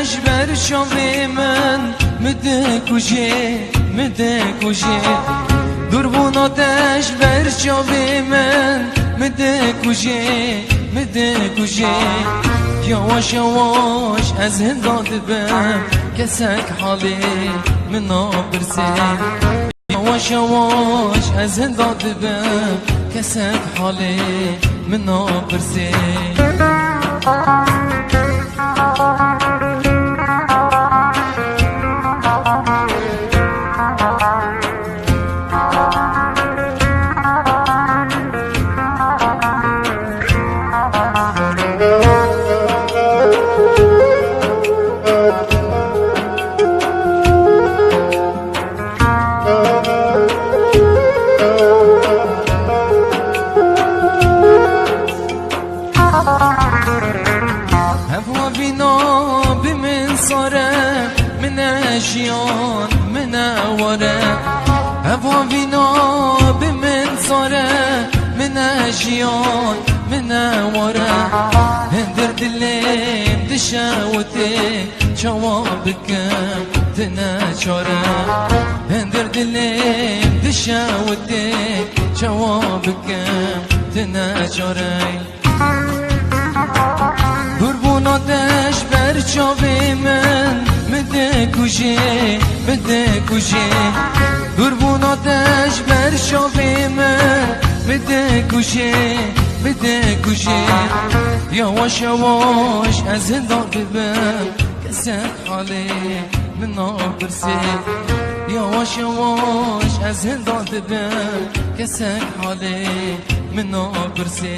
آتش بر شام من مده کجه دربون آتش بر شام من مده کجه یواش یواش از هنداد بم کسک حالی منا برسه یواش یواش از هنداد بم کسک حالی منا برسه هوا بینا بمن صاره من اجیان من وره هوا بینا بمن صاره من اجیان من وره هندر دلیم دشاوته جواب بکم تناچاره هندر دلیم دشاوته جواب بکم تناچاره دربون آتش بر چاو من مده کجه دربون آتش بر چاو من مده کجه یواش یواش از زندان ببم کسک حالی منا برسه یواش یواش از زندان ببم کسک حالی منا برسه